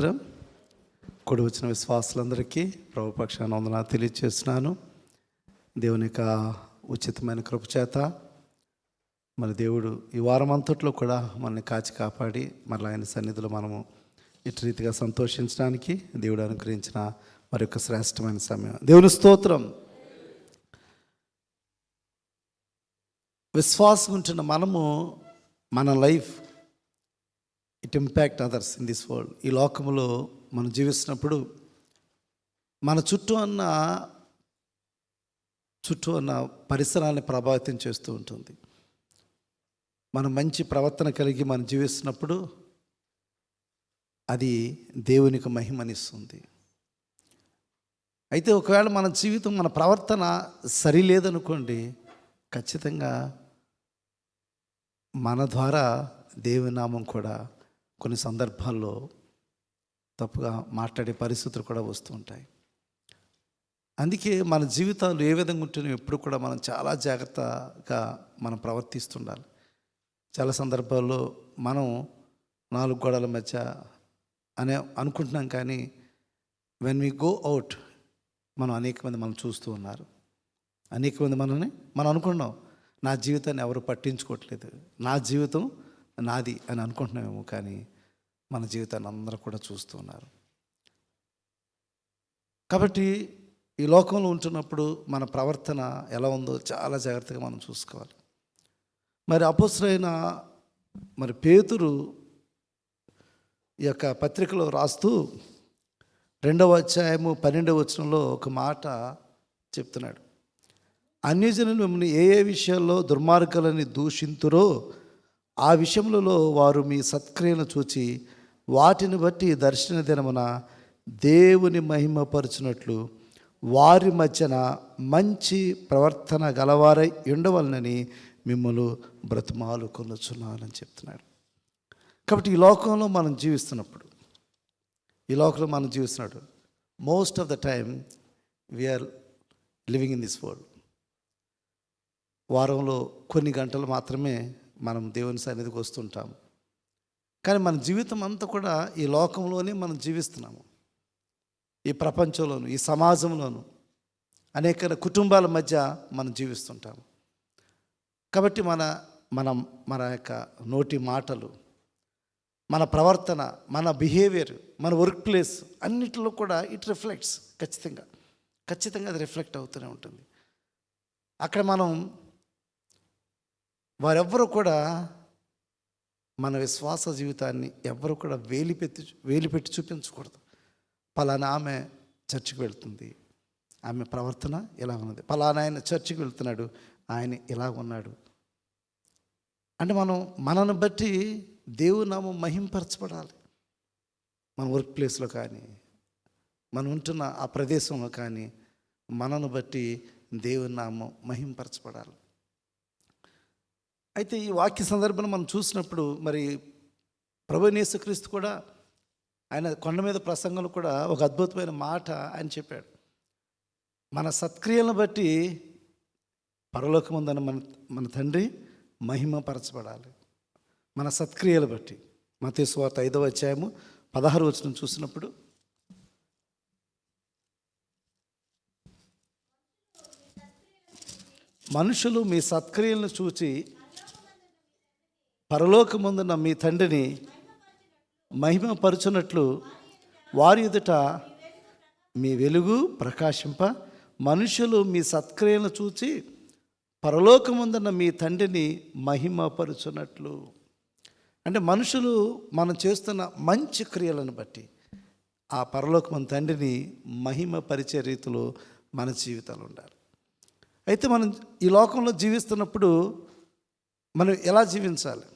స్తోత్రం. కూడి వచ్చిన విశ్వాసులందరికీ ప్రభు పక్షాన వందనాలు తెలియజేస్తున్నాను. దేవుని యొక్క ఉచితమైన కృప చేత మన దేవుడు ఈ వారం అంతట్లో కూడా మనల్ని కాచి కాపాడి మరలా ఆయన సన్నిధిలో మనము ఇటు రీతిగా సంతోషించడానికి దేవుడు అనుగ్రహించిన మరి యొక్క శ్రేష్టమైన సమయం. దేవుని స్తోత్రం. విశ్వాసం ఉంటున్న మనము మన life it impact others in this world. ఈ లోకంలో మనం జీవిస్తున్నప్పుడు మన చుట్టూ ఉన్న పరిసరాన్ని ప్రభావితం చేస్తూ ఉంటుంది. మనం మంచి ప్రవర్తన కలిగి మనం జీవిస్తున్నప్పుడు అది దేవునికి మహిమనిస్తుంది. అయితే ఒకవేళ మన జీవితం మన ప్రవర్తన సరిలేదనుకోండి, ఖచ్చితంగా మన ద్వారా దేవుని నామం కూడా కొన్ని సందర్భాల్లో తప్పుగా మాట్లాడే పరిస్థితులు కూడా వస్తూ ఉంటాయి. అందుకే మన జీవితాలు ఏ విధంగా ఉంటున్నాయో ఎప్పుడు కూడా మనం చాలా జాగ్రత్తగా మనం ప్రవర్తిస్తుండాలి. చాలా సందర్భాల్లో మనం 4 గోడల మధ్య అనుకుంటున్నాం, కానీ వెన్ వీ గో అవుట్ అనేక మంది మనం చూస్తూ ఉన్నారు. అనేక మంది మనం అనుకున్నాం నా జీవితాన్ని ఎవరు పట్టించుకోవట్లేదు, నా జీవితం నాది అని అనుకుంటున్నామేమో, కానీ మన జీవితాన్ని అందరూ కూడా చూస్తూ ఉన్నారు. కాబట్టి ఈ లోకంలో ఉంటున్నప్పుడు మన ప్రవర్తన ఎలా ఉందో చాలా జాగ్రత్తగా మనం చూసుకోవాలి. మరి అపోస్తలుడైన పేతురు ఈ యొక్క పత్రికలో రాస్తూ 2వ అధ్యాయము 12వ వచనంలో ఒక మాట చెప్తున్నాడు. అన్యజనులు మిమ్మల్ని ఏ విషయాల్లో దుర్మార్గులని దూషింతురో ఆ విషయములలో వారు మీ సత్క్రియలను చూచి వాటిని బట్టి దర్శన దినమున దేవుని మహిమపరచునట్లు వారి మధ్యన మంచి ప్రవర్తన గలవారై ఉండవలనని మిమ్మల్ని బ్రతిమాలు కొనుచున్నానని చెప్తున్నాడు. కాబట్టి ఈ లోకంలో మనం జీవిస్తున్నాడు, most of the time we are living in this world. వారంలో కొన్ని గంటలు మాత్రమే మనం దేవుని సన్నిధికి వస్తుంటాము, కానీ మన జీవితం అంతా కూడా ఈ లోకంలోనే మనం జీవిస్తున్నాము. ఈ ప్రపంచంలోను, ఈ సమాజంలోను, అనేక కుటుంబాల మధ్య మనం జీవిస్తుంటాము. కాబట్టి మన యొక్క నోటి మాటలు, మన ప్రవర్తన, మన బిహేవియర్, మన వర్క్ ప్లేస్ అన్నిటిలో కూడా ఇట్ రిఫ్లెక్ట్స్. ఖచ్చితంగా అది రిఫ్లెక్ట్ అవుతూనే ఉంటుంది. అక్కడ వారెవ్వరూ కూడా మన విశ్వాస జీవితాన్ని ఎవ్వరు కూడా వేలిపెట్టి చూపించకూడదు. పలానా ఆమె చర్చికి వెళ్తుంది, ఆమె ప్రవర్తన ఇలా ఉన్నది, పలానా ఆయన చర్చికి వెళ్తున్నాడు, ఆయన ఇలా ఉన్నాడు అంటే మనను బట్టి దేవుని నామం మహింపరచబడాలి. మన వర్క్ ప్లేస్లో కానీ, మనం ఉంటున్న ఆ ప్రదేశంలో కానీ మనను బట్టి దేవుని నామం మహింపరచబడాలి. అయితే ఈ వాక్య సందర్భంలో మనం చూసినప్పుడు ప్రభువైన యేసుక్రీస్తు కూడా ఆయన కొండ మీద ప్రసంగంలో కూడా ఒక అద్భుతమైన మాట ఆయన చెప్పాడు. మన సత్క్రియలను బట్టి పరలోకముందన్న మన తండ్రి మహిమపరచబడాలి. మన సత్క్రియలు బట్టి. మత్తయి సువార్త 5వ అధ్యాయము 16వ వచనం చూసినప్పుడు, మనుషులు మీ సత్క్రియలను చూచి పరలోకమందున్న మీ తండ్రిని మహిమపరచునట్లు వారి ఎదుట మీ వెలుగు ప్రకాశింప, మనుషులు మీ సత్క్రియలను చూచి పరలోకమందున్న మీ తండ్రిని మహిమపరచునట్లు. అంటే మనుషులు మనం చేస్తున్న మంచి క్రియలను బట్టి ఆ పరలోకమందు తండ్రిని మహిమపరిచే రీతిలో మన జీవితాలు ఉండాలి. అయితే మనం ఈ లోకంలో జీవిస్తున్నప్పుడు మనం ఎలా జీవించాలి?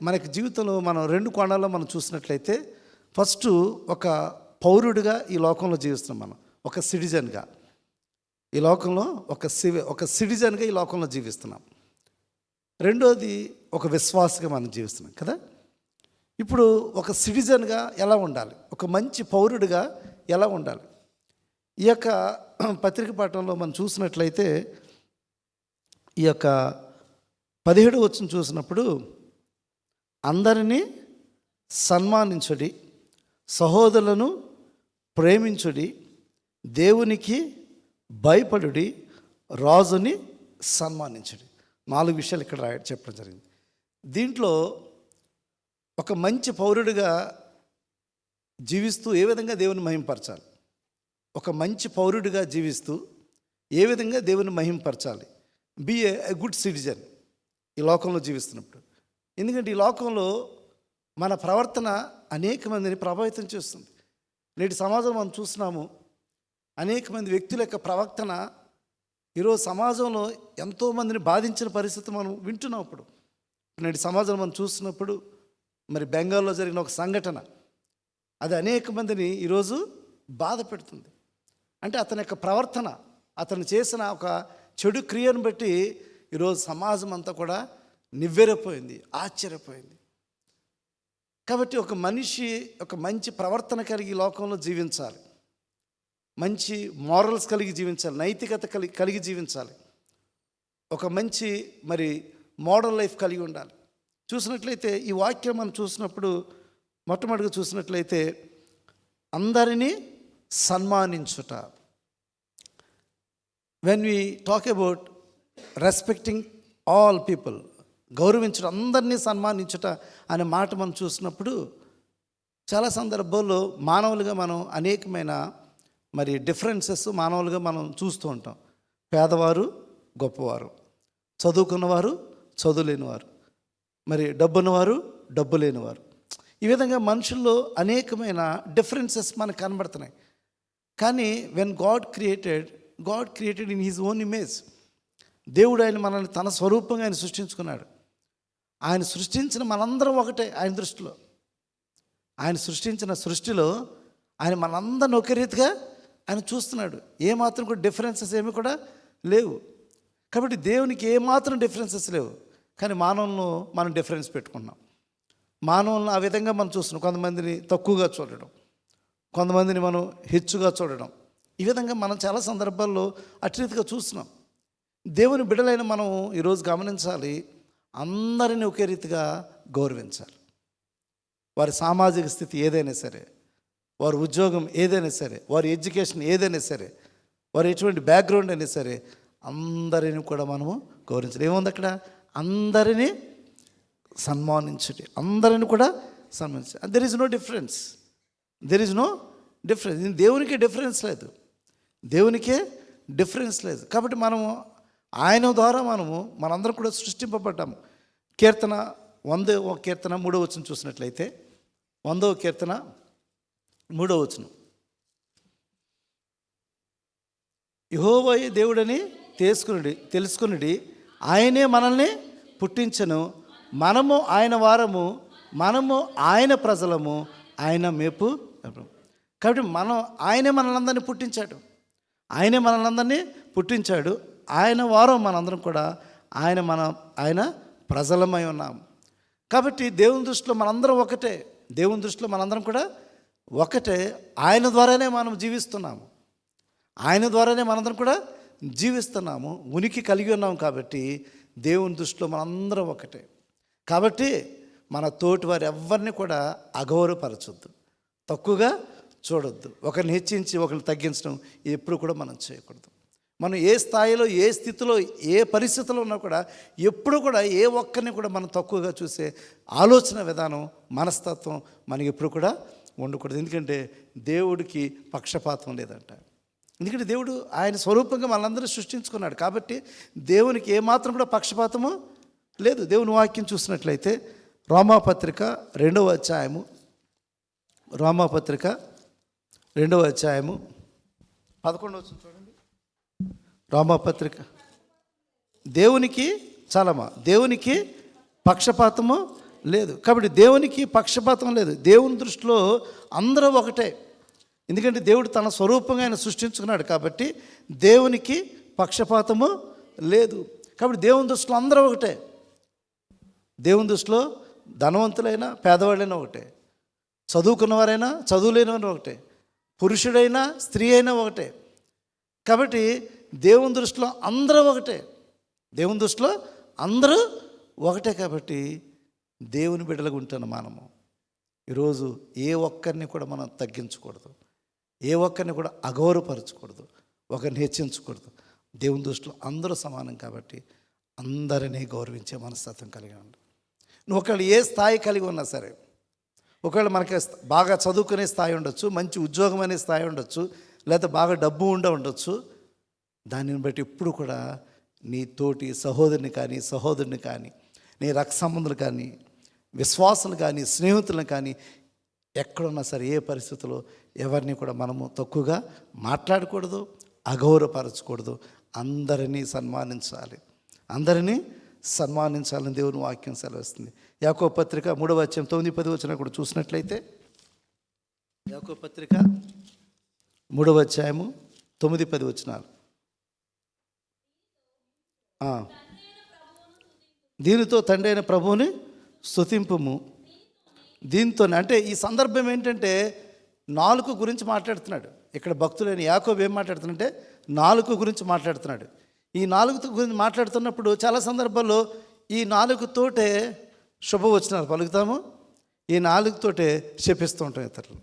మనకి జీవితంలో మనం 2 కోణాల్లో మనం చూసినట్లయితే, ఫస్ట్ ఒక పౌరుడిగా ఈ లోకంలో జీవిస్తున్నాం. మనం ఒక సిటిజన్గా ఈ లోకంలో ఒక సిటిజన్గా ఈ లోకంలో జీవిస్తున్నాం. రెండోది ఒక విశ్వాసగా మనం జీవిస్తున్నాం కదా. ఇప్పుడు ఒక సిటిజన్గా ఎలా ఉండాలి, ఒక మంచి పౌరుడిగా ఎలా ఉండాలి? ఈ యొక్క పత్రిక పాఠంలో మనం చూసినట్లయితే ఈ యొక్క 17వ వచనం చూసినప్పుడు అందరినీ సన్మానించుడి, సహోదరులను ప్రేమించుడి, దేవునికి భయపడుడి, రాజుని సన్మానించుడి. 4 విషయాలు ఇక్కడ చెప్పడం జరిగింది. దీంట్లో ఒక మంచి పౌరుడిగా జీవిస్తూ ఏ విధంగా దేవుని మహింపరచాలి, ఒక మంచి పౌరుడిగా జీవిస్తూ ఏ విధంగా దేవుని మహింపరచాలి, బీ ఏ గుడ్ సిటిజన్ ఈ లోకంలో జీవిస్తున్నప్పుడు. ఎందుకంటే ఈ లోకంలో మన ప్రవర్తన అనేక మందిని ప్రభావితం చేస్తుంది. నేటి సమాజం మనం చూస్తున్నాము, అనేక మంది వ్యక్తుల యొక్క ప్రవర్తన ఈరోజు సమాజంలో ఎంతోమందిని బాధించిన పరిస్థితి మనం వింటున్నాం. ఇప్పుడు నేటి సమాజం మనం చూస్తున్నప్పుడు మరి బెంగాల్లో జరిగిన ఒక సంఘటన అది అనేక మందిని ఈరోజు బాధ పెడుతుంది. అంటే అతని యొక్క ప్రవర్తన, అతను చేసిన ఒక చెడు క్రియను బట్టి ఈరోజు సమాజం అంతా కూడా నివ్వెరపోయింది, ఆశ్చర్యపోయింది. కాబట్టి ఒక మనిషి ఒక మంచి ప్రవర్తన కలిగి లోకంలో జీవించాలి, మంచి మారల్స్ కలిగి జీవించాలి, నైతికత కలిగి జీవించాలి, ఒక మంచి మరి మోడల్ లైఫ్ కలిగి ఉండాలి. చూసినట్లయితే ఈ వాక్యం మనం చూసినప్పుడు మొట్టమొదటిగా చూసినట్లయితే అందరినీ సన్మానించుట. When we talk about respecting all people, గౌరవించుట, అందరినీ సన్మానించుట అనే మాట మనం చూసినప్పుడు చాలా సందర్భాల్లో మానవులుగా మనం అనేకమైన మరి డిఫరెన్సెస్ మానవులుగా మనం చూస్తూ ఉంటాం. పేదవారు, గొప్పవారు, చదువుకున్నవారు, చదువులేనివారు, మరి డబ్బున్నవారు, డబ్బు లేనివారు, ఈ విధంగా మనుషుల్లో అనేకమైన డిఫరెన్సెస్ మనకు కనబడుతున్నాయి. కానీ when God created in his own image, దేవుడు ఆయన మనల్ని తన స్వరూపంగా ఆయన సృష్టించుకున్నాడు. ఆయన సృష్టించిన మనందరం ఒకటే ఆయన దృష్టిలో. ఆయన సృష్టించిన సృష్టిలో ఆయన మనందరిని ఒకే రీతిగా ఆయన చూస్తున్నాడు. ఏమాత్రం కూడా డిఫరెన్సెస్ ఏమి కూడా లేవు. కాబట్టి దేవునికి ఏమాత్రం డిఫరెన్సెస్ లేవు. కానీ మానవులను మనం డిఫరెన్స్ పెట్టుకున్నాం. మానవులను ఆ విధంగా మనం చూస్తున్నాం. కొంతమందిని తక్కువగా చూడడం, కొంతమందిని మనం హెచ్చుగా చూడడం, ఈ విధంగా మనం చాలా సందర్భాల్లో అటు రీతిగా చూస్తున్నాం. దేవుని బిడ్డలైన మనం ఈరోజు గమనించాలి, అందరినీ ఒకే రీతిగా గౌరవించాలి. వారి సామాజిక స్థితి ఏదైనా సరే, వారి ఉద్యోగం ఏదైనా సరే, వారి ఎడ్యుకేషన్ ఏదైనా సరే, వారి ఎటువంటి బ్యాక్గ్రౌండ్ అయినా సరే, అందరినీ కూడా మనము గౌరవించాలి. ఏముంది అక్కడ? అందరినీ సన్మానించండి, అందరిని కూడా సన్మానించండి. దెర్ ఈజ్ నో డిఫరెన్స్, దేవునికే డిఫరెన్స్ లేదు, దేవునికే డిఫరెన్స్ లేదు. కాబట్టి మనము ఆయన ద్వారా మనందరం కూడా సృష్టింపబడ్డాము. కీర్తన 100వ కీర్తన 3వ వచనం చూసినట్లయితే, 100వ కీర్తన 3వ వచనం, యెహోవాయే దేవుడని తెలుసుకునుడి, ఆయనే మనల్ని పుట్టించెను, మనము ఆయన వారము, మనము ఆయన ప్రజలము, ఆయన మేపు. కాబట్టి ఆయనే మనల్ని పుట్టించాడు, ఆయన వారం మనందరం కూడా ఆయన ప్రజలమై ఉన్నాము. కాబట్టి దేవుని దృష్టిలో మనందరం ఒకటే, మనందరం కూడా ఒకటే. ఆయన ద్వారానే మనం జీవిస్తున్నాము, ఆయన ద్వారానే మనందరం కూడా జీవిస్తున్నాము, ఉనికి కలిగి ఉన్నాము. కాబట్టి దేవుని దృష్టిలో మనందరం ఒకటే. కాబట్టి మన తోటి వారు ఎవరిని కూడా అగౌరవపరచొద్దు, తక్కువగా చూడొద్దు, ఒకరిని హెచ్చించి ఒకరిని తగ్గించడం ఎప్పుడు కూడా మనం చేయకూడదు. మనం ఏ స్థాయిలో, ఏ స్థితిలో, ఏ పరిస్థితిలో ఉన్నా కూడా ఎప్పుడు కూడా ఏ ఒక్కరిని కూడా మనం తక్కువగా చూసే ఆలోచన విధానం, మనస్తత్వం మనకి ఎప్పుడు కూడా ఉండకూడదు. ఎందుకంటే దేవుడికి పక్షపాతం లేదంట. ఎందుకంటే దేవుడు ఆయన స్వరూపంగా మనందరూ సృష్టించుకున్నాడు. కాబట్టి దేవునికి ఏమాత్రం కూడా పక్షపాతము లేదు. దేవుని వాక్యం చూసినట్లయితే రోమాపత్రిక 2వ అధ్యాయము 11వ వచనం చూడండి. రోమాపత్రిక, దేవునికి పక్షపాతము లేదు. కాబట్టి దేవునికి పక్షపాతం లేదు. దేవుని దృష్టిలో అందరూ ఒకటే. ఎందుకంటే దేవుడు తన స్వరూపంగా ఆయన సృష్టించుకున్నాడు. కాబట్టి దేవునికి పక్షపాతము లేదు. కాబట్టి దేవుని దృష్టిలో అందరూ ఒకటే. దేవుని దృష్టిలో ధనవంతులైనా పేదవాళ్ళైనా ఒకటే, చదువుకున్నవారైనా చదువులేనివారైనా ఒకటే, పురుషుడైనా స్త్రీ అయినా ఒకటే. కాబట్టి దేవుని దృష్టిలో అందరూ ఒకటే, కాబట్టి దేవుని బిడ్డలుగా ఉంటున్న మనము ఈరోజు ఏ ఒక్కరిని కూడా మనం తగ్గించకూడదు, ఏ ఒక్కరిని కూడా అగౌరవపరచకూడదు, ఒకరిని హెచ్చించకూడదు. దేవుని దృష్టిలో అందరూ సమానం కాబట్టి అందరినీ గౌరవించే మనస్తత్వం కలిగి ఉండు. నువ్వు ఒకవేళ ఏ స్థాయి కలిగి ఉన్నా సరే, ఒకవేళ మనకి బాగా చదువుకునే స్థాయి ఉండొచ్చు, మంచి ఉద్యోగం అనే స్థాయి ఉండొచ్చు, లేకపోతే బాగా డబ్బు ఉండొచ్చు. దానిని బట్టి ఎప్పుడు కూడా నీ తోటి సహోదరుని కానీ సహోదరుని కానీ, నీ రక్త సంబంధులు కానీ, విశ్వాసులు కానీ, స్నేహితులను కానీ, ఎక్కడున్నా సరే ఏ పరిస్థితుల్లో ఎవరిని కూడా మనము తక్కువగా మాట్లాడకూడదు, అగౌరవపరచకూడదు. అందరినీ సన్మానించాలి, అందరినీ సన్మానించాలని దేవుని వాక్యం సెలవిస్తుంది. యాకోబు పత్రిక 3వ అధ్యాయం 9-10 వచనం కూడా చూసినట్లయితే, యాకోబు పత్రిక 3వ అధ్యాయము 9-10 వచనాలు. దీనితో తండ్రి అయిన ప్రభువుని స్తుతింపుము. దీంతోనే, అంటే ఈ సందర్భం ఏంటంటే నాలుక గురించి మాట్లాడుతున్నాడు ఇక్కడ. భక్తులైన యాకోబు ఏం మాట్లాడుతున్నాడంటే నాలుక గురించి మాట్లాడుతున్నాడు. ఈ నాలుగు గురించి మాట్లాడుతున్నప్పుడు చాలా సందర్భాల్లో ఈ నాలుగుతోటే శుభవచనాలు పలుకుతాము, ఈ నాలుగుతోటే శపిస్తూ ఉంటాం ఇతరులు.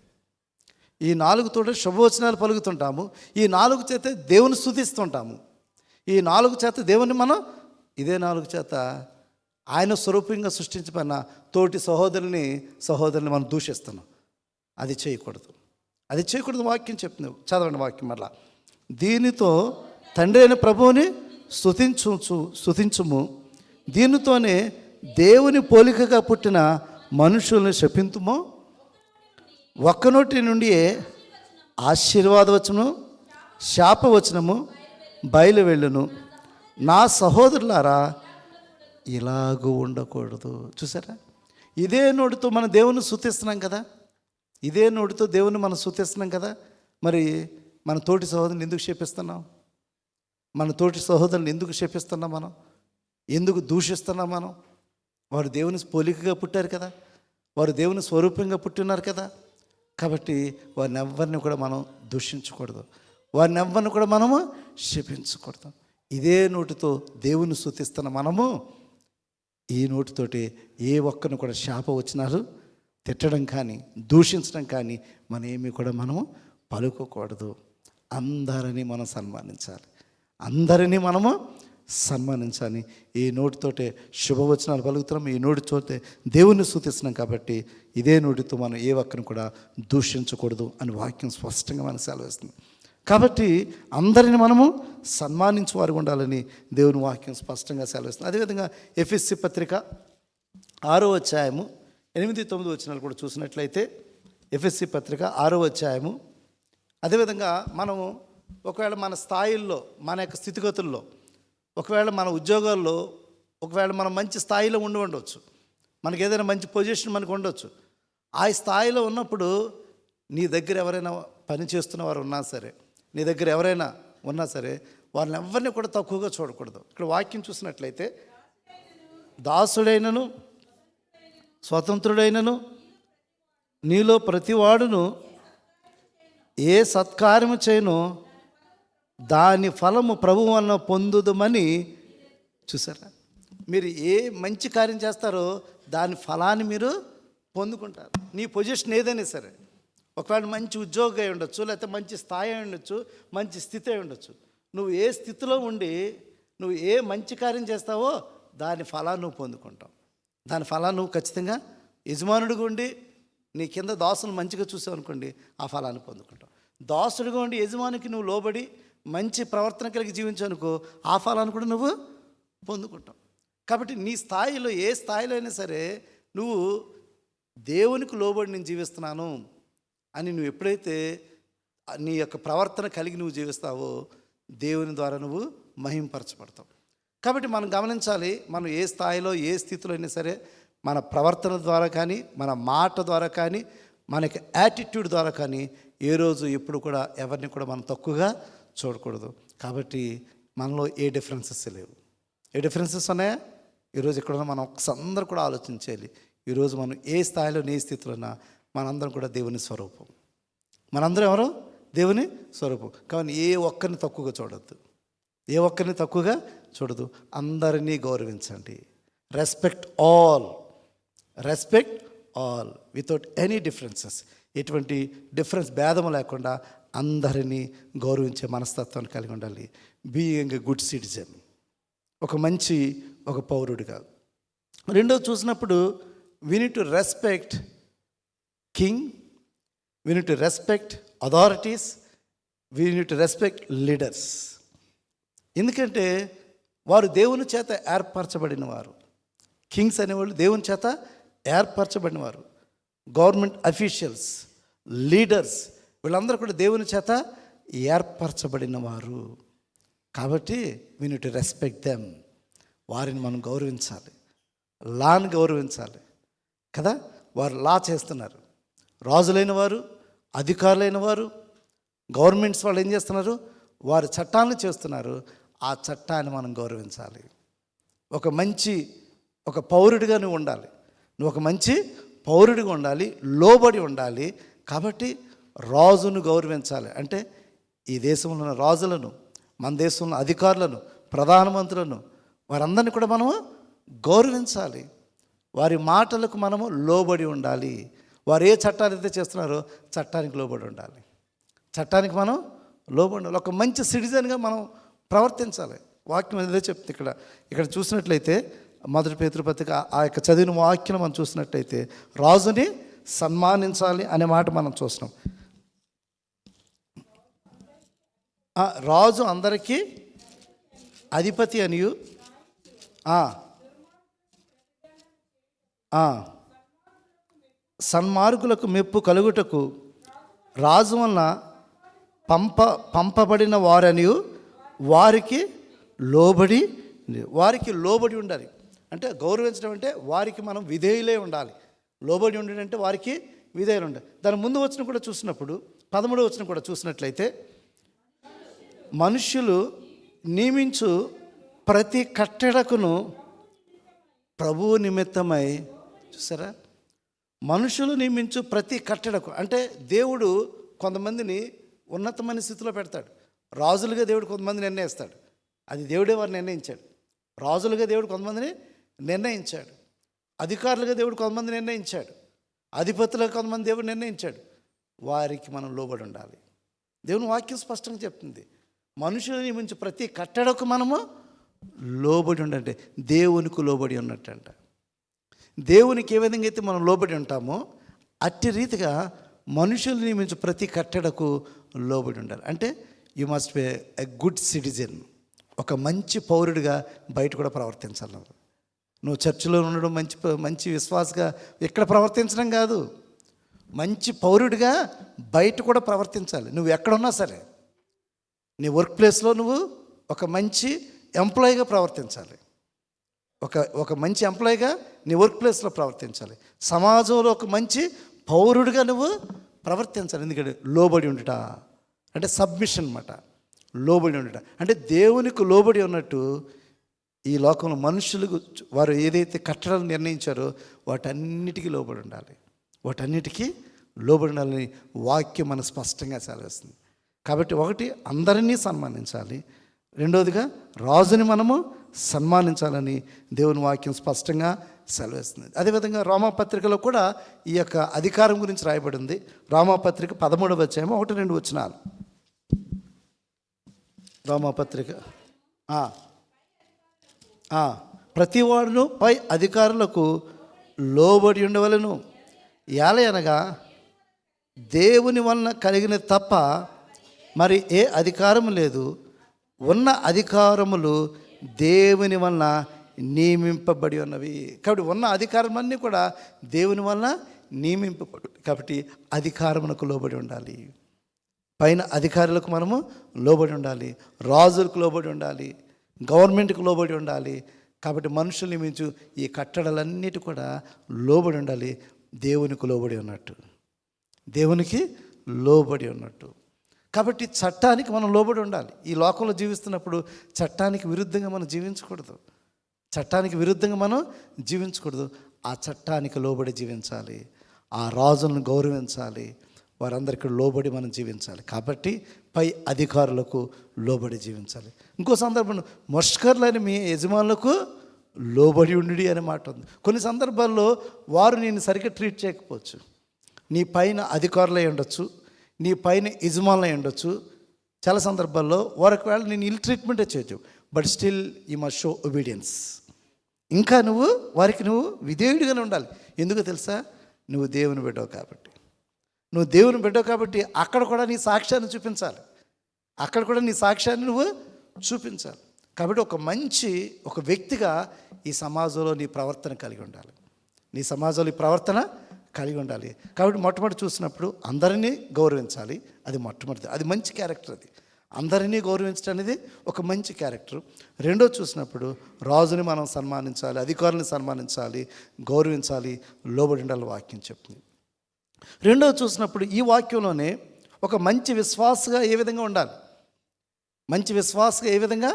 ఈ నాలుగుతోటే శుభవచనాలు పలుకుతుంటాము, ఈ నాలుగు చేత దేవుని స్తుతిస్తుంటాము, ఈ నాలుగు చేత దేవుని మనం, ఇదే నాలుగు చేత ఆయన స్వరూపంగా సృష్టించబడిన తోటి సహోదరుని మనం దూషిస్తున్నాం. అది చేయకూడదు, అది చేయకూడదు. వాక్యం చెప్తుంది, చదవండి వాక్యం మళ్ళా. దీనితో తండ్రి అయిన ప్రభువుని స్తుతించుము. దీనితోనే దేవుని పోలికగా పుట్టిన మనుషుల్ని శపింతుము. ఒక్క నోటి నుండి ఆశీర్వాదవచనము శాపవచనము బయలు వెళ్ళును. నా సహోదరులారా, ఇలాగూ ఉండకూడదు. చూసారా, ఇదే నోటితో మన దేవుని స్తుతిస్తున్నాం కదా, ఇదే నోటితో దేవుని మనం స్తుతిస్తున్నాం కదా. మరి మన తోటి సహోదరుని ఎందుకు శపిస్తున్నాం? మన తోటి సహోదరుని ఎందుకు శపిస్తున్నాం? మనం ఎందుకు దూషిస్తున్నాం? మనం, వారు దేవుని పోలికగా పుట్టారు కదా, వారు దేవుని స్వరూపంగా పుట్టినారు కదా. కాబట్టి వారిని ఎవరిని కూడా మనం దూషించకూడదు, వారిని ఎవరిని కూడా మనము శపించకూడదు. ఇదే నోటితో దేవుని స్తుతిస్తున్న మనము ఈ నోటితోటి ఏ ఒక్కరిని కూడా శాపవచనాలు తిట్టడం కానీ దూషించడం కానీ ఏమీ కూడా మనము పలుకోకూడదు. అందరినీ మనం సన్మానించాలి, అందరినీ మనము సన్మానించాలి. ఈ నోటితోటే శుభవచనాలు పలుకుతున్నాం, ఈ నోటితోటే దేవుని స్తుతిస్తున్నాం. కాబట్టి ఇదే నోటితో మనం ఏ ఒక్కరిని కూడా దూషించకూడదు అని వాక్యం స్పష్టంగా మనకు సెలవిస్తుంది. కాబట్టి అందరిని మనము సన్మానించేవారు ఉండాలని దేవుని వాక్యం స్పష్టంగా సెలవిస్తుంది. అదేవిధంగా ఎఫెసీ పత్రిక 6వ అధ్యాయము 8-9 వచనాలు కూడా చూసినట్లయితే, ఎఫెసీ పత్రిక 6వ అధ్యాయము, అదేవిధంగా మనము ఒకవేళ మన స్థాయిల్లో, మన యొక్క స్థితిగతుల్లో, ఒకవేళ మన ఉద్యోగాల్లో, ఒకవేళ మనం మంచి స్థాయిలో ఉండవచ్చు, మనకి ఏదైనా మంచి పొజిషన్ మనకు ఉండొచ్చు. ఆ స్థాయిలో ఉన్నప్పుడు నీ దగ్గర ఎవరైనా పని చేస్తున్న వారు ఉన్నా సరే, నీ దగ్గర ఎవరైనా ఉన్నా సరే, వాళ్ళని ఎవరిని కూడా తక్కువగా చూడకూడదు. ఇక్కడ వాక్యం చూసినట్లయితే, దాసుడైనను స్వతంత్రుడైనను నీలో ప్రతివాడును ఏ సత్కార్యము చేయను దాని ఫలము ప్రభువు వలన పొందుదమని. చూసారా, మీరు ఏ మంచి కార్యం చేస్తారో దాని ఫలాన్ని మీరు పొందుకుంటారు. నీ పొజిషన్ ఏదైనా సరే, ఒకవేళ మంచి ఉద్యోగం అయి ఉండొచ్చు, లేకపోతే మంచి స్థాయి అయి ఉండొచ్చు, మంచి స్థితి అయి ఉండొచ్చు. నువ్వు ఏ స్థితిలో ఉండి నువ్వు ఏ మంచి కార్యం చేస్తావో దాని ఫలాన్ని నువ్వు పొందుకుంటావు. దాని ఫలాన్ని నువ్వు ఖచ్చితంగా యజమానుడిగా ఉండి నీ కింద దాసులు మంచిగా చూసావు అనుకోండి, ఆ ఫలాన్ని పొందుకుంటావు. దాసుడిగా ఉండి యజమానికి నువ్వు లోబడి మంచి ప్రవర్తన కలిగి జీవించానుకో, ఆ ఫలాన్ని కూడా నువ్వు పొందుకుంటావు. కాబట్టి నీ స్థాయిలో, ఏ స్థాయిలో అయినా సరే, నువ్వు దేవునికి లోబడి నేను జీవిస్తున్నాను అని నువ్వు ఎప్పుడైతే నీ యొక్క ప్రవర్తన కలిగి నువ్వు జీవిస్తావో, దేవుని ద్వారా నువ్వు మహింపరచబడతావు. కాబట్టి మనం గమనించాలి, మనం ఏ స్థాయిలో, ఏ స్థితిలో అయినా సరే, మన ప్రవర్తన ద్వారా కానీ, మన మాట ద్వారా కానీ, మన యొక్క యాటిట్యూడ్ ద్వారా కానీ ఏ రోజు ఎప్పుడు కూడా ఎవరిని కూడా మనం తక్కువగా చూడకూడదు. కాబట్టి మనలో ఏ డిఫరెన్సెస్ లేవు. ఏ డిఫరెన్సెస్ ఉన్నాయా? ఈరోజు ఇక్కడ మనం అందరూ కూడా ఆలోచించాలి. ఈరోజు మనం ఏ స్థాయిలో, ఏ స్థితిలో ఉన్నా మనందరం కూడా దేవుని స్వరూపం. మనందరం ఎవరు? దేవుని స్వరూపం. కానీ ఏ ఒక్కరిని తక్కువగా చూడొద్దు, ఏ ఒక్కరిని తక్కువగా చూడదు. అందరినీ గౌరవించండి. Respect all, respect all without any differences. ఎటువంటి భేదము లేకుండా అందరినీ గౌరవించే మనస్తత్వాన్ని కలిగి ఉండాలి. బీయింగ్ ఎ గుడ్ సిటిజన్, ఒక పౌరుడిగా. రెండోది చూసినప్పుడు we need to respect king, we need to respect authorities, we need to respect leaders. ఎందుకంటే వారు దేవుని చేత ఏర్పరచబడిన వారు. కింగ్స్ అనేవాళ్ళు దేవుని చేత ఏర్పరచబడిన వారు. గవర్నమెంట్ అఫీషియల్స్, లీడర్స్, వీళ్ళందరూ కూడా దేవుని చేత ఏర్పరచబడిన వారు. కాబట్టి we need to respect them. వారిని మనం గౌరవించాలి, లాని గౌరవించాలి కదా. వారు లా చేస్తున్నారు. రాజులైన వారు, అధికారులైన వారు, గవర్నమెంట్స్ వాళ్ళు ఏం చేస్తున్నారు? వారు చట్టాలను చేస్తున్నారు. ఆ చట్టాన్ని మనం గౌరవించాలి. ఒక పౌరుడిగా నువ్వు ఉండాలి. నువ్వు ఒక మంచి పౌరుడిగా ఉండాలి, లోబడి ఉండాలి. కాబట్టి రాజును గౌరవించాలి. అంటే ఈ దేశంలో ఉన్న రాజులను, మన దేశంలో అధికారులను, ప్రధానమంత్రులను, వారందరినీ కూడా మనము గౌరవించాలి. వారి మాటలకు మనము లోబడి ఉండాలి. వారు ఏ చట్టాలు అయితే చేస్తున్నారో చట్టానికి లోబడి ఉండాలి. చట్టానికి మనం లోబడి ఉండాలి. ఒక మంచి సిటిజన్గా మనం ప్రవర్తించాలి. వాక్యం ఏదో చెప్తుంది. ఇక్కడ చూసినట్లయితే మొదటి పేతురు పత్రిక ఆ యొక్క చదివిన వాక్యం మనం చూసినట్లయితే రాజుని సన్మానించాలి అనే మాట మనం చూస్తున్నాం. రాజు అందరికీ అధిపతి అనియు, సన్మార్గులకు మెప్పు కలుగుటకు రాజు వలన పంపబడిన వారనియు వారికి లోబడి ఉండాలి. అంటే గౌరవించడం అంటే వారికి మనం విధేయులే ఉండాలి. లోబడి ఉండడం అంటే వారికి విధేయులు ఉండాలి. దాని ముందు వచ్చిన కూడా చూసినప్పుడు 13వ వచనం కూడా చూసినట్లయితే మనుష్యులు నియమించు ప్రతి కట్టడకును ప్రభువు నిమిత్తమై, చూసారా, మనుషులు నియమించు ప్రతి కట్టడకు అంటే దేవుడు కొంతమందిని ఉన్నతమైన స్థితిలో పెడతాడు. రాజులుగా దేవుడు కొంతమంది నిర్ణయిస్తాడు. అది దేవుడే వారు నిర్ణయించాడు. రాజులుగా దేవుడు కొంతమందిని నిర్ణయించాడు. అధికారులుగా దేవుడు కొంతమంది నిర్ణయించాడు. అధిపతులుగా కొంతమంది దేవుడు నిర్ణయించాడు. వారికి మనం లోబడి ఉండాలి. దేవుని వాక్యం స్పష్టంగా చెప్తుంది. మనుషులు నియమించి ప్రతి కట్టడకు మనము లోబడి ఉండంటే దేవునికి లోబడి ఉన్నట్టంట. దేవునికి ఏ విధంగా అయితే మనం లోబడి ఉంటామో అట్టి రీతిగా మనుషులు నియమించి ప్రతి కట్టడకు లోబడి ఉండాలి. అంటే you must be a good citizen. ఒక మంచి పౌరుడిగా బయట కూడా ప్రవర్తించాలి. నువ్వు చర్చిలో ఉండడం మంచి విశ్వాసగా ఇక్కడ ప్రవర్తించడం కాదు, మంచి పౌరుడిగా బయట కూడా ప్రవర్తించాలి. నువ్వు ఎక్కడున్నా సరే నీ వర్క్ ప్లేస్లో నువ్వు ఒక మంచి ఎంప్లాయీగా ప్రవర్తించాలి. ఒక మంచి ఎంప్లాయీగా నీ వర్క్ ప్లేస్లో ప్రవర్తించాలి. సమాజంలో ఒక మంచి పౌరుడిగా నువ్వు ప్రవర్తించాలి. ఎందుకంటే లోబడి ఉండుట అంటే సబ్మిషన్ అన్నమాట. లోబడి ఉండుట అంటే దేవునికి లోబడి ఉన్నట్టు ఈ లోకంలో మనుషులకు వారు ఏదైతే కట్టడాలు నిర్ణయించారో వాటన్నిటికీ లోబడి ఉండాలి. వాటన్నిటికీ లోబడి ఉండాలని వాక్యం మన స్పష్టంగా సెలవిస్తుంది. కాబట్టి ఒకటి, అందరినీ సన్మానించాలి. రెండవదిగా రాజుని మనము సన్మానించాలని దేవుని వాక్యం స్పష్టంగా సెలవిస్తుంది. అదేవిధంగా రోమాపత్రికలో కూడా ఈ యొక్క అధికారం గురించి రాయబడింది. రోమాపత్రిక 13వ అధ్యాయం 1-2 వచనాలు. రోమాపత్రిక ప్రతివాడును పై అధికారులకు లోబడి ఉండవలను. ఏలయనగా దేవుని వలన కలిగిన తప్ప మరి ఏ అధికారము లేదు. ఉన్న అధికారములు దేవుని వలన నియమింపబడి ఉన్నవి. కాబట్టి ఉన్న అధికారమన్నీ కూడా దేవుని వలన నియమింపబడి, కాబట్టి అధికారమునకు లోబడి ఉండాలి. పైన అధికారులకు మనము లోబడి ఉండాలి, రాజులకు లోబడి ఉండాలి, గవర్నమెంట్కి లోబడి ఉండాలి. కాబట్టి మనుషులు నియమించు ఈ కట్టడలన్నిటి కూడా లోబడి ఉండాలి. దేవునికి లోబడి ఉన్నట్టు, దేవునికి లోబడి ఉన్నట్టు. కాబట్టి చట్టానికి మనం లోబడి ఉండాలి. ఈ లోకంలో జీవిస్తున్నప్పుడు చట్టానికి విరుద్ధంగా మనం జీవించకూడదు. చట్టానికి విరుద్ధంగా మనం జీవించకూడదు. ఆ చట్టానికి లోబడి జీవించాలి. ఆ రాజులను గౌరవించాలి. వారందరికీ లోబడి మనం జీవించాలి. కాబట్టి పై అధికారులకు లోబడి జీవించాలి. ఇంకో సందర్భంలో ముష్కరులైన మీ యజమానులకు లోబడి ఉండి అనే మాట ఉంది. కొన్ని సందర్భాల్లో వారు నేను సరిగ్గా ట్రీట్ చేయకపోవచ్చు. నీ పైన అధికారులు అయి ఉండొచ్చు, నీ పైన యజమానులు అయి ఉండొచ్చు. చాలా సందర్భాల్లో వారు ఒకవేళ నేను ఇల్ ట్రీట్మెంటే చేయొచ్చు, but still you must show obedience. ఇంకా వారికి విధేయుడిగానే ఉండాలి. ఎందుకో తెలుసా? నువ్వు దేవుని బిడ్డవు కాబట్టి. నువ్వు దేవుని బిడ్డవు కాబట్టి అక్కడ కూడా నీ సాక్ష్యాన్ని చూపించాలి. అక్కడ కూడా నీ సాక్ష్యాన్ని నువ్వు చూపించాలి. కాబట్టి ఒక వ్యక్తిగా ఈ సమాజంలో నీ ప్రవర్తన కలిగి ఉండాలి. నీ సమాజంలో ఈ ప్రవర్తన కలిగి ఉండాలి. కాబట్టి మొట్టమొదటి చూసినప్పుడు అందరినీ గౌరవించాలి. అది మొట్టమొదటిది, అది మంచి క్యారెక్టర్. అది అందరినీ గౌరవించడం అనేది ఒక మంచి క్యారెక్టర్. రెండో చూసినప్పుడు రాజుని మనం సన్మానించాలి, అధికారులను సన్మానించాలి, గౌరవించాలి, లోబడి ఉండాలి వాక్యం చెప్తుంది. రెండో చూసినప్పుడు ఈ వాక్యంలోనే ఒక మంచి విశ్వాసగా ఏ విధంగా ఉండాలి, మంచి విశ్వాసగా ఏ విధంగా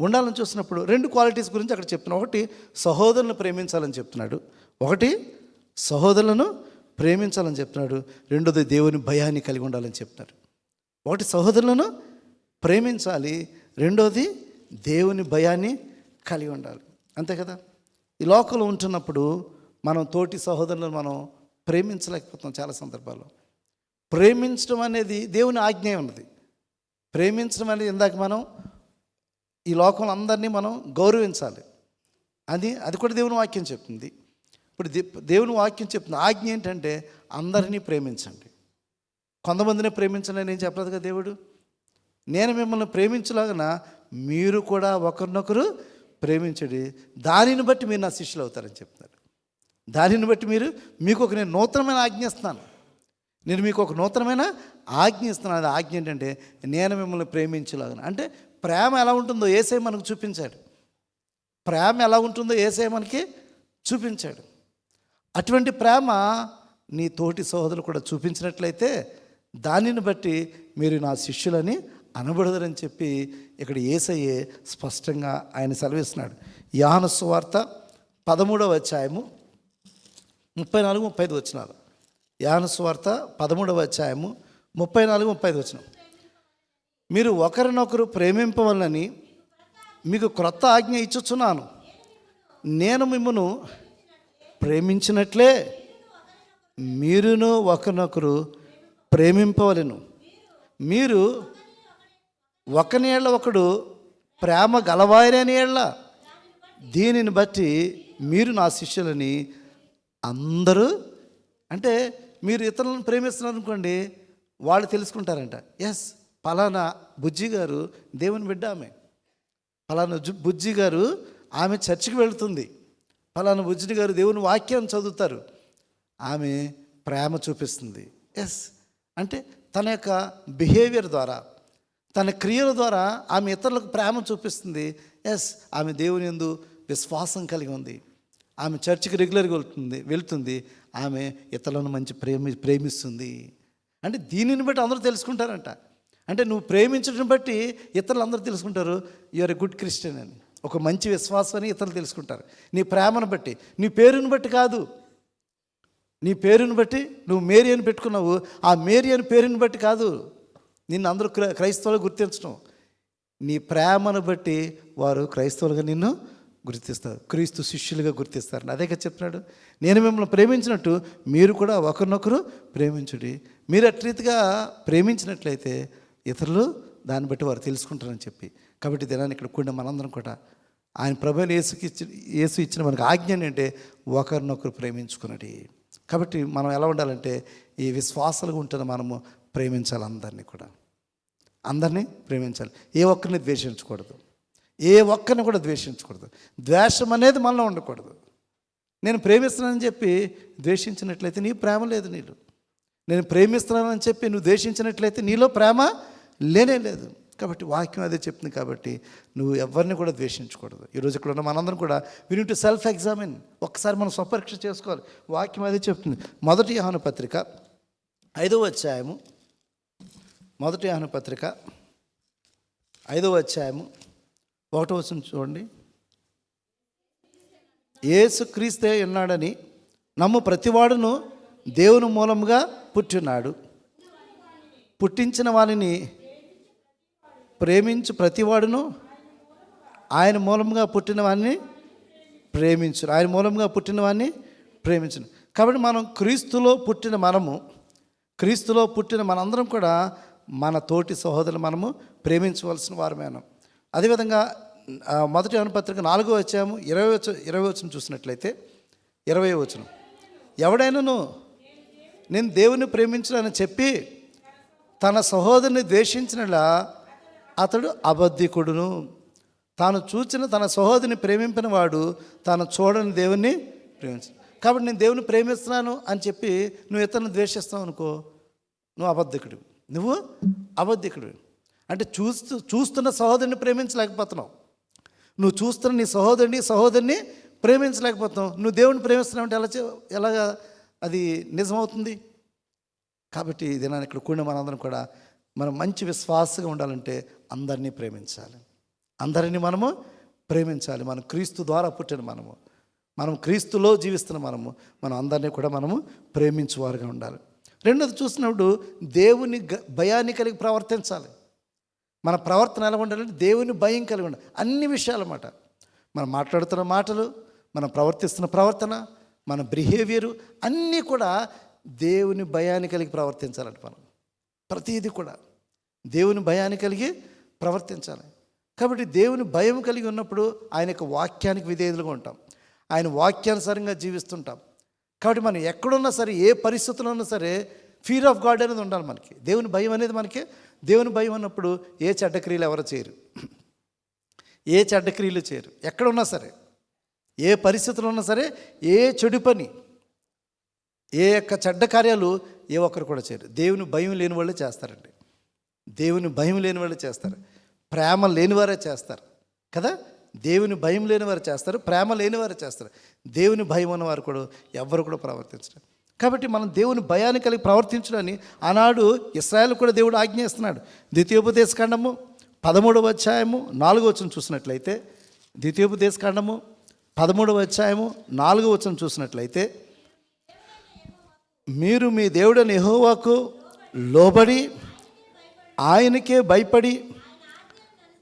ఉండాలని చూసినప్పుడు రెండు క్వాలిటీస్ గురించి అక్కడ చెప్తున్నాడు. ఒకటి సహోదరులను ప్రేమించాలని చెప్తున్నాడు, ఒకటి సహోదరులను ప్రేమించాలని చెప్తున్నాడు. రెండోది దేవుని భయాన్ని కలిగి ఉండాలని చెప్తున్నాడు. ఒకటి సహోదరులను ప్రేమించాలి, రెండోది దేవుని భయాన్ని కలిగి ఉండాలి. అంతే కదా? ఈ లోకంలో ఉంటున్నప్పుడు మనం తోటి సహోదరులను మనం ప్రేమించలేకపోతాం. చాలా సందర్భాల్లో ప్రేమించడం అనేది దేవుని ఆజ్ఞ ఉన్నది. ప్రేమించడం అనేది ఇందాక మనం ఈ లోకంలో అందరినీ మనం గౌరవించాలి, అది కూడా దేవుని వాక్యం చెప్తుంది. ఇప్పుడు దేవుని వాక్యం చెప్తుంది ఆజ్ఞ ఏంటంటే అందరినీ ప్రేమించండి. కొంతమందిని ప్రేమించండి అని ఏం చెప్పలేదు కదా దేవుడు. నేను మిమ్మల్ని ప్రేమించలాగన మీరు కూడా ఒకరినొకరు ప్రేమించండి, దానిని బట్టి మీరు నా శిష్యులు అవుతారని చెప్తున్నారు. దానిని బట్టి మీకు నేను నూతనమైన ఆజ్ఞ ఇస్తున్నాను. నేను మీకు ఒక నూతనమైన ఆజ్ఞ ఇస్తున్నాను. అది ఆజ్ఞ ఏంటంటే నేను మిమ్మల్ని ప్రేమించలాగన. అంటే ప్రేమ ఎలా ఉంటుందో యేసయ్య మనకు చూపించాడు. ప్రేమ ఎలా ఉంటుందో యేసయ్య మనకి చూపించాడు. అటువంటి ప్రేమ నీ తోటి సహోదరులు కూడా చూపించినట్లయితే దానిని బట్టి మీరు నా శిష్యులని అనబడదని చెప్పి ఇక్కడ యేసయ్యే స్పష్టంగా ఆయన సెలవిస్తున్నాడు. యోహాను సువార్త 13వ అధ్యాయము 34-35 వచనాలు. యోహాను సువార్త 13వ అధ్యాయము 34-35 వచనం. మీరు ఒకరినొకరు ప్రేమింపవలనని మీకు క్రొత్త ఆజ్ఞ ఇచ్చుచున్నాను, నేను మిమ్మును ప్రేమించినట్లే మీరును ఒకరినొకరు ప్రేమింపవలెను. మీరు ఒకని ఏళ్ళ ఒకడు ప్రేమ గలవారని ఏళ్ళ దీనిని బట్టి మీరు నా శిష్యులని అందరూ. అంటే మీరు ఇతరులను ప్రేమిస్తున్నారు అనుకోండి, వాళ్ళు తెలుసుకుంటారంట, ఎస్ పలానా బుజ్జి గారు దేవుని బిడ్డ, పలానా బుజ్జి గారు ఆమె చర్చికి వెళుతుంది, పలానా బుజ్జి గారు దేవుని వాక్యాన్ని చదువుతారు, ఆమె ప్రేమ చూపిస్తుంది. ఎస్ అంటే తన యొక్క బిహేవియర్ ద్వారా, తన క్రియల ద్వారా ఆమె ఇతరులకు ప్రేమ చూపిస్తుంది. ఎస్ ఆమె దేవుని యందు విశ్వాసం కలిగి ఉంది, ఆమె చర్చికి రెగ్యులర్గా వెళ్తుంది, ఆమె ఇతరులను మంచి ప్రేమిస్తుంది. అంటే దీనిని బట్టి అందరూ తెలుసుకుంటారంట. అంటే నువ్వు ప్రేమించడం బట్టి ఇతరులు అందరూ తెలుసుకుంటారు you are a good Christian అని, ఒక మంచి విశ్వాసం అని ఇతరులు తెలుసుకుంటారు. నీ ప్రేమను బట్టి, నీ పేరుని బట్టి కాదు. నీ పేరుని బట్టి నువ్వు మేరీ అని పెట్టుకున్నావు, ఆ మేరీ అని పేరుని బట్టి కాదు నిన్ను అందరూ క్రైస్తవులు గుర్తించడం. నీ ప్రేమను బట్టి వారు క్రైస్తవులుగా నిన్ను గుర్తిస్తారు, క్రీస్తు శిష్యులుగా గుర్తిస్తారు. అదేగా చెప్తున్నాడు, నేను మిమ్మల్ని ప్రేమించినట్టు మీరు కూడా ఒకరినొకరు ప్రేమించుడి. మీరు అట్రీతిగా ప్రేమించినట్లయితే ఇతరులు దాన్ని బట్టి వారు తెలుసుకుంటారని చెప్పి. కాబట్టి దినాన్ని ఇక్కడ కూడిన మనందరం కూడా ఆయన ప్రభువైన యేసు ఇచ్చిన మనకు ఆజ్ఞ ఏంటంటే ఒకరినొకరు ప్రేమించుకున్నది. కాబట్టి మనం ఎలా ఉండాలంటే ఈ విశ్వాసాలుగా ఉంటున్న మనము ప్రేమించాలి, అందరినీ ప్రేమించాలి. ఏ ఒక్కరిని ద్వేషించకూడదు, ఏ ఒక్కరిని కూడా ద్వేషించకూడదు. ద్వేషం అనేది మనలో ఉండకూడదు. నేను ప్రేమిస్తున్నానని చెప్పి ద్వేషించినట్లయితే నీ ప్రేమ లేదు నీలో. నేను ప్రేమిస్తున్నానని చెప్పి నువ్వు ద్వేషించినట్లయితే నీలో ప్రేమ లేనే లేదు. కాబట్టి వాక్యం అదే చెప్తుంది. కాబట్టి నువ్వు ఎవరిని కూడా ద్వేషించకూడదు. ఈరోజు ఇక్కడ ఉన్న మనందరం కూడా we need to self examine. ఒక్కసారి మనం స్వపరీక్ష చేసుకోవాలి. వాక్యం అదే చెప్తుంది. మొదటి యోహాను పత్రిక 5వ అధ్యాయము, మొదటి యోహాను పత్రిక 5వ అధ్యాయము 1వ వచనం చూడండి. యేసు క్రీస్తే ఉన్నాడని నమ్ము ప్రతివాడును దేవుని మూలముగా పుట్టినాడు, పుట్టించిన వారిని ప్రేమించు ప్రతివాడును ఆయన మూలముగా పుట్టిన వారిని ప్రేమించును. ఆయన మూలంగా పుట్టిన వాడిని ప్రేమించును. కాబట్టి మనం క్రీస్తులో పుట్టిన మనందరం కూడా మన తోటి సహోదరులు మనము ప్రేమించవలసిన వారమేనం. అదేవిధంగా మొదటి యోహాను పత్రిక 4వ అధ్యాయము 20వ వచనం చూసినట్లయితే 20వ వచనం, ఎవడైనాను నేను దేవుని ప్రేమించునని చెప్పి తన సహోదరుని ద్వేషించినలా అతడు అబద్ధికుడును. తాను చూచిన తన సహోదరిని ప్రేమింపిన వాడు తాను చూడని దేవుణ్ణి ప్రేమించు. కాబట్టి నేను దేవుని ప్రేమిస్తున్నాను అని చెప్పి నువ్వు ఇతరులను ద్వేషిస్తావు అనుకో, నువ్వు అబద్ధికుడు. అంటే చూస్తున్న సహోదరుని ప్రేమించలేకపోతున్నావు. నువ్వు చూస్తున్న నీ సహోదరిని ప్రేమించలేకపోతున్నావు. నువ్వు దేవుని ప్రేమిస్తున్నావు అంటే ఎలాగా అది నిజమవుతుంది? కాబట్టి ఇది నేను ఇక్కడ కూడిన మనందరం కూడా మనం మంచి విశ్వాసంగా ఉండాలంటే అందరినీ ప్రేమించాలి. అందరినీ మనము ప్రేమించాలి. మనం క్రీస్తు ద్వారా పుట్టిన మనం క్రీస్తులో జీవిస్తున్న మనం అందరినీ కూడా మనము ప్రేమించేవారుగా ఉండాలి. రెండోది చూసినప్పుడు దేవుని భయాన్ని కలిగి ప్రవర్తించాలి. మన ప్రవర్తన ఎలా ఉండాలంటే దేవుని భయం కలిగి ఉండాలి. అన్ని విషయాలన్నమాట. మనం మాట్లాడుతున్న మాటలు, మనం ప్రవర్తిస్తున్న ప్రవర్తన, మన బిహేవియరు అన్నీ కూడా దేవుని భయాన్ని కలిగి ప్రవర్తించాలంట. మనం ప్రతిదీ కూడా దేవుని భయాన్ని కలిగి ప్రవర్తించాలి. కాబట్టి దేవుని భయం కలిగి ఉన్నప్పుడు ఆయన యొక్క వాక్యానికి విధేయులుగా ఉంటాం. ఆయన వాక్యానుసారంగా జీవిస్తుంటాం. కాబట్టి మనం ఎక్కడున్నా సరే, ఏ పరిస్థితుల్లో ఉన్నా సరే ఫియర్ ఆఫ్ గాడ్ అనేది ఉండాలి మనకి. దేవుని భయం అనేది మనకి. దేవుని భయం ఉన్నప్పుడు ఏ చెడ్డ క్రియలు ఎవరు చేయరు, ఏ చెడ్డ క్రియలు చేయరు. ఎక్కడున్నా సరే, ఏ పరిస్థితుల్లో ఉన్నా సరే, ఏ చెడు పని, ఏ యొక్క చెడ్డ కార్యాలు ఏ ఒక్కరు కూడా చేయరు. దేవుని భయం లేని వాళ్ళే చేస్తారండి. దేవుని భయం లేని వాళ్ళే చేస్తారు. ప్రేమ లేనివారే చేస్తారు కదా. దేవుని భయం లేనివారు చేస్తారు, ప్రేమ లేనివారు చేస్తారు. దేవుని భయం ఉన్నవారు కూడా ఎవరు కూడా ప్రవర్తించరు. కాబట్టి మనం దేవుని భయాన్ని కలిగి ప్రవర్తించడాన్ని ఆనాడు ఇశ్రాయేలు కూడా దేవుడు ఆజ్ఞయిస్తున్నాడు. ద్వితీయోపదేశకాండము 13వ అధ్యాయము 4వ వచనం చూసినట్లయితే, ద్వితీయోపదేశకాండము 13వ అధ్యాయము 4వ వచనం చూసినట్లయితే, మీరు మీ దేవుడైన యెహోవాకు లోబడి ఆయనకే భయపడి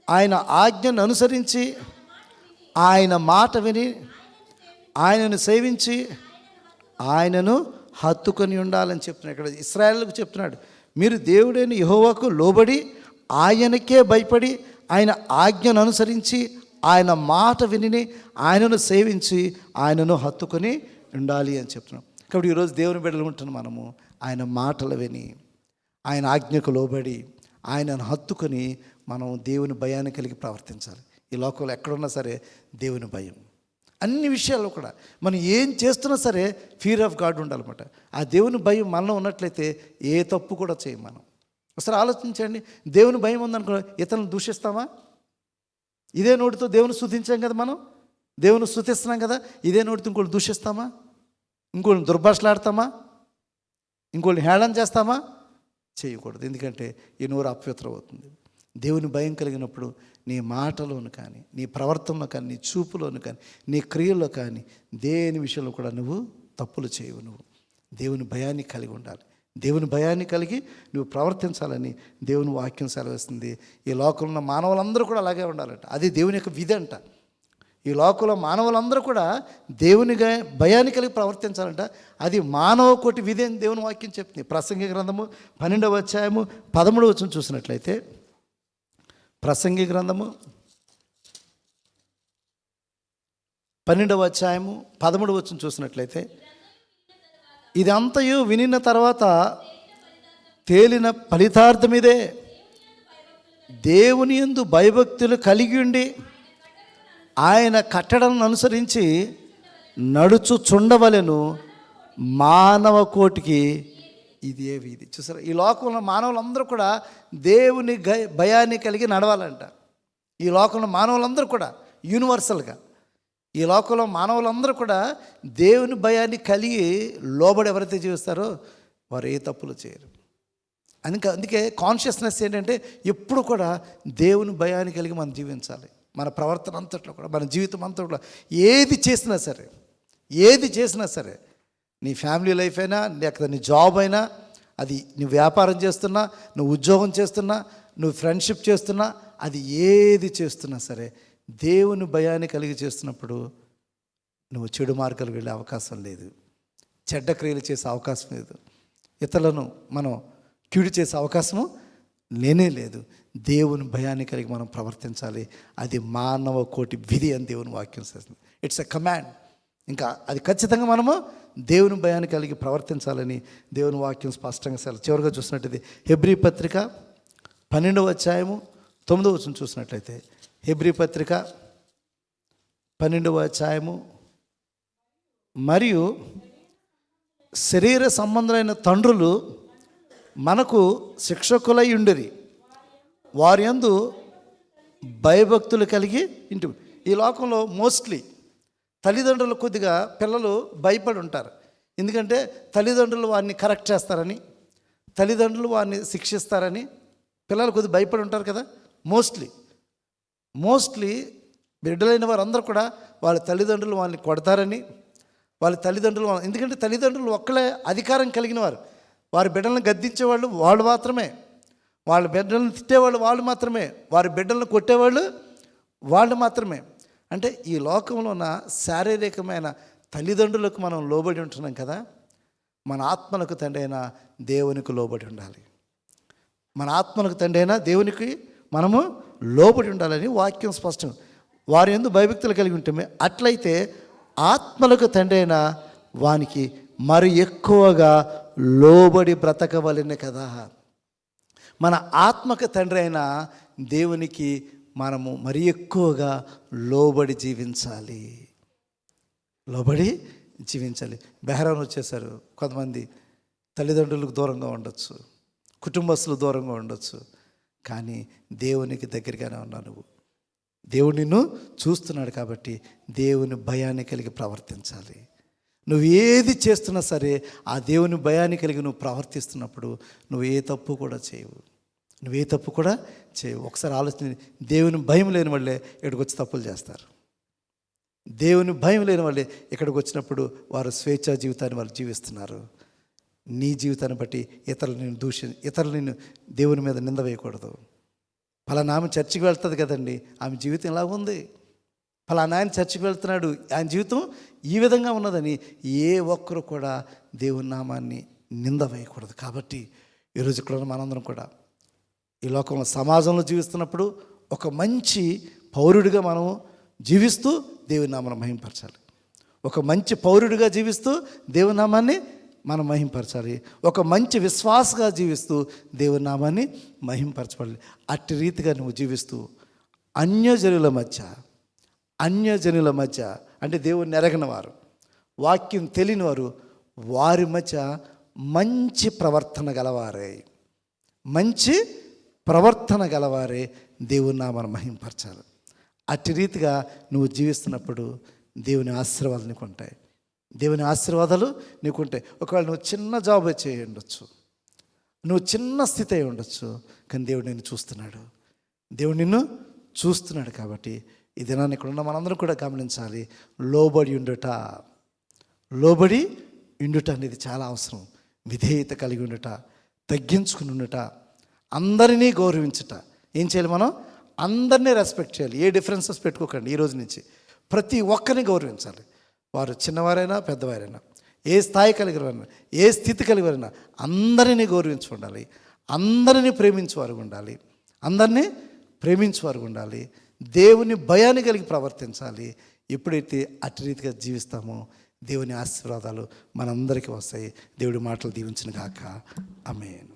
ఆయన ఆజ్ఞను అనుసరించి ఆయన మాట విని ఆయనను సేవించి ఆయనను హత్తుకొని ఉండాలని చెప్తున్నాడు. ఇక్కడ ఇశ్రాయేలుకు చెప్తున్నాడు, మీరు దేవుడైన యెహోవాకు లోబడి ఆయనకే భయపడి ఆయన ఆజ్ఞను అనుసరించి ఆయన మాట విని ఆయనను సేవించి ఆయనను హత్తుకొని ఉండాలి అని చెప్తున్నాం. కాబట్టి ఈరోజు దేవుని బిడ్డలు ఉంటున్న మనము ఆయన మాటలు విని ఆయన ఆజ్ఞకు లోబడి ఆయనను హత్తుకొని మనం దేవుని భయాన్ని కలిగి ప్రవర్తించాలి. ఈ లోకంలో ఎక్కడున్నా సరే దేవుని భయం, అన్ని విషయాల్లో కూడా మనం ఏం చేస్తున్నా సరే ఫియర్ ఆఫ్ గాడ్ ఉండాలన్నమాట. ఆ దేవుని భయం మనలో ఉన్నట్లయితే ఏ తప్పు కూడా చేయం మనం. ఒకసారి ఆలోచించండి, దేవుని భయం ఉందనుకో ఇతరులను దూషిస్తామా? ఇదే నోటితో దేవుని స్తుతించాం కదా, మనం దేవుని స్తుతిస్తున్నాం కదా, ఇదే నోటితో ఇంకోళ్ళు దూషిస్తామా? ఇంకోళ్ళని దుర్భాషలాడతామా? ఇంకోళ్ళని హేళన చేస్తామా? చేయకూడదు. ఎందుకంటే ఈ నోరు అపవిత్రం అవుతుంది. దేవుని భయం కలిగినప్పుడు నీ మాటలోను కానీ, నీ ప్రవర్తనలో కానీ, నీ చూపులోను కానీ, నీ క్రియల్లో కానీ దేని విషయంలో కూడా నువ్వు తప్పులు చేయవు. నువ్వు దేవుని భయాన్ని కలిగి ఉండాలి. దేవుని భయాన్ని కలిగి నువ్వు ప్రవర్తించాలని దేవుని వాక్యం సెలవిస్తుంది. ఈ లోకంలో ఉన్న మానవులందరూ కూడా అలాగే ఉండాలంట. అది దేవుని యొక్క విధి అంట. ఈ లోకంలో మానవులందరూ కూడా దేవుని భయాన్ని కలిగి ప్రవర్తించాలంట. అది మానవ కోటి విధి అని దేవుని వాక్యం చెప్తుంది. ప్రసంగి గ్రంథము 12వ అధ్యాయము 13వ వచనం చూసినట్లయితే, ప్రసంగి గ్రంథము 12వ అధ్యాయము 13వ వచనం చూసినట్లయితే, ఇదంతయు వినిన తర్వాత తేలిన ఫలితార్థం ఇదే, దేవుని యందు భయభక్తులు కలిగి ఉండి ఆయన కట్టడలను అనుసరించి నడుచుచుండవలెను మానవ కోటికి ఇది ఏ వీధి. చూసారా, ఈ లోకంలో మానవులందరూ కూడా దేవుని భయాన్ని కలిగి నడవాలంట. ఈ లోకంలో మానవులందరూ కూడా యూనివర్సల్గా, ఈ లోకంలో మానవులందరూ కూడా దేవుని భయాన్ని కలిగి లోబడి ఎవరైతే జీవిస్తారో వారు ఏ తప్పులు చేయరు. అందుకే కాన్షియస్నెస్ ఏంటంటే ఎప్పుడు కూడా దేవుని భయాన్ని కలిగి మనం జీవించాలి. మన ప్రవర్తన అంతట్లో కూడా, మన జీవితం అంతట్లో ఏది చేసినా సరే నీ ఫ్యామిలీ లైఫ్ అయినా, లేకపోతే నీ జాబ్ అయినా, అది నువ్వు వ్యాపారం చేస్తున్నా, నువ్వు ఉద్యోగం చేస్తున్నా, నువ్వు ఫ్రెండ్షిప్ చేస్తున్నా, అది ఏది చేస్తున్నా సరే దేవుని భయాన్ని కలిగి చేస్తున్నప్పుడు నువ్వు చెడు మార్గాలు వెళ్ళే అవకాశం లేదు, చెడ్డ క్రియలు చేసే అవకాశం లేదు, ఇతరులను మనం కీడు చేసే అవకాశము లేనే లేదు. దేవుని భయాన్ని కలిగి మనం ప్రవర్తించాలి. అది మానవ కోటి విధి అని దేవుని వాక్యం చేస్తుంది. It's a command. ఇంకా అది ఖచ్చితంగా మనము దేవుని భయాన్ని కలిగి ప్రవర్తించాలని దేవుని వాక్యం స్పష్టంగా చివరిగా చూసినట్టయితే హెబ్రీ పత్రిక 12వ అధ్యాయము 9వ వచనం చూసినట్లయితే, హెబ్రీ పత్రిక 12వ అధ్యాయము, మరియు శరీర సంబంధులైన తండ్రులు మనకు శిక్షకులై ఉండిరి, వారి యందు భయభక్తులు కలిగి ఇంటి. ఈ లోకంలో మోస్ట్లీ తల్లిదండ్రులు కొద్దిగా పిల్లలు భయపడి ఉంటారు. ఎందుకంటే తల్లిదండ్రులు వారిని కరెక్ట్ చేస్తారని, తల్లిదండ్రులు వారిని శిక్షిస్తారని పిల్లలు కొద్దిగా భయపడి ఉంటారు కదా. మోస్ట్లీ బిడ్డలైన వారందరూ కూడా వాళ్ళ తల్లిదండ్రులు వాళ్ళని కొడతారని, వాళ్ళ తల్లిదండ్రులు ఎందుకంటే తల్లిదండ్రులు ఒక్కలే అధికారం కలిగిన వారు. వారి బిడ్డలను గద్దించేవాళ్ళు వాళ్ళు మాత్రమే, వాళ్ళ బిడ్డలను తిట్టేవాళ్ళు వాళ్ళు మాత్రమే, వారి బిడ్డలను కొట్టేవాళ్ళు వాళ్ళు మాత్రమే. అంటే ఈ లోకంలో ఉన్న శారీరకమైన తల్లిదండ్రులకు మనం లోబడి ఉంటున్నాం కదా. మన ఆత్మలకు తండ్రి అయిన దేవునికి లోబడి ఉండాలి. మన ఆత్మలకు తండ్రి అయిన దేవునికి మనము లోబడి ఉండాలని వాక్యం స్పష్టం. వారి యందు భయభక్తులు కలిగి ఉంటే అట్లయితే ఆత్మలకు తండ్రి అయిన వానికి మరి ఎక్కువగా లోబడి బ్రతకవలెనే కదా. మన ఆత్మకు తండ్రి అయిన దేవునికి మనము మరి ఎక్కువగా లోబడి జీవించాలి. బెహరాన్ వచ్చేసారు. కొంతమంది తల్లిదండ్రులకు దూరంగా ఉండొచ్చు, కుటుంబస్తులు దూరంగా ఉండొచ్చు, కానీ దేవునికి దగ్గరగానే ఉన్నావు నువ్వు. దేవుడు నిన్ను చూస్తున్నాడు కాబట్టి దేవుని భయాన్ని కలిగి ప్రవర్తించాలి. నువ్వు ఏది చేస్తున్నా సరే ఆ దేవుని భయాన్ని కలిగి నువ్వు ప్రవర్తిస్తున్నప్పుడు నువ్వు ఏ తప్పు కూడా చేయవు. ఒకసారి ఆలోచన, దేవుని భయం లేని వాళ్ళే ఇక్కడికి వచ్చి తప్పులు చేస్తారు. దేవుని భయం లేని వాళ్ళే ఇక్కడికి వచ్చినప్పుడు వారు స్వేచ్ఛా జీవితాన్ని వాళ్ళు జీవిస్తున్నారు. నీ జీవితాన్ని బట్టి ఇతరులు నిన్ను దేవుని మీద నింద వేయకూడదు. ఫలానా ఆమె చర్చికి వెళ్తుంది కదండి, ఆమె జీవితం ఇలా ఉంది, ఫలానా ఆయన చర్చికి వెళ్తున్నాడు, ఆయన జీవితం ఈ విధంగా ఉన్నదని ఏ ఒక్కరు కూడా దేవుని నామాన్ని నింద వేయకూడదు. కాబట్టి ఈరోజు ఇక్కడ మనందరం కూడా ఈ లోకంలో సమాజంలో జీవిస్తున్నప్పుడు ఒక మంచి పౌరుడిగా మనము జీవిస్తూ దేవుని నామాన్ని మహింపరచాలి. ఒక మంచి పౌరుడిగా జీవిస్తూ దేవుని నామాన్ని మనం మహింపరచాలి. ఒక మంచి విశ్వాసగా జీవిస్తూ దేవుని నామాన్ని మహింపరచాలి. అట్టి రీతిగా నువ్వు జీవిస్తూ అన్యజనుల మధ్య అంటే దేవుని ఎరగని వారు, వాక్యం తెలియని వారు, వారి మధ్య మంచి ప్రవర్తన గలవారే దేవుని నామాన్ని మహింపరచాలి. అట్టి రీతిగా నువ్వు జీవిస్తున్నప్పుడు దేవుని ఆశీర్వాదాలు నీకు ఉంటాయి. ఒకవేళ నువ్వు చిన్న జాబ్ చేయి ఉండొచ్చు, నువ్వు చిన్న స్థితి అయి ఉండొచ్చు, కానీ దేవుడు నిన్ను చూస్తున్నాడు. కాబట్టి ఈ దినాన్ని ఇక్కడ ఉన్న మనందరం కూడా గమనించాలి. లోబడి ఉండుట అనేది చాలా అవసరం. విధేయత కలిగి ఉండుట, తగ్గించుకుని ఉండుట, అందరినీ గౌరవించుట. ఏం చేయాలి? మనం అందరినీ రెస్పెక్ట్ చేయాలి. ఏ డిఫరెన్సెస్ పెట్టుకోకండి. ఈ రోజు నుంచి ప్రతి ఒక్కరిని గౌరవించాలి. వారు చిన్నవారైనా పెద్దవారైనా, ఏ స్థాయి కలిగిన, ఏ స్థితి కలిగిన అందరినీ గౌరవించి ఉండాలి. అందరినీ ప్రేమించేవారు ఉండాలి. దేవుని భయాన్ని కలిగి ప్రవర్తించాలి. ఎప్పుడైతే అట్టి రీతిగా జీవిస్తామో దేవుని ఆశీర్వాదాలు మనందరికీ వస్తాయి. దేవుడి మాటలు దీవించును గాక. ఆమేన్.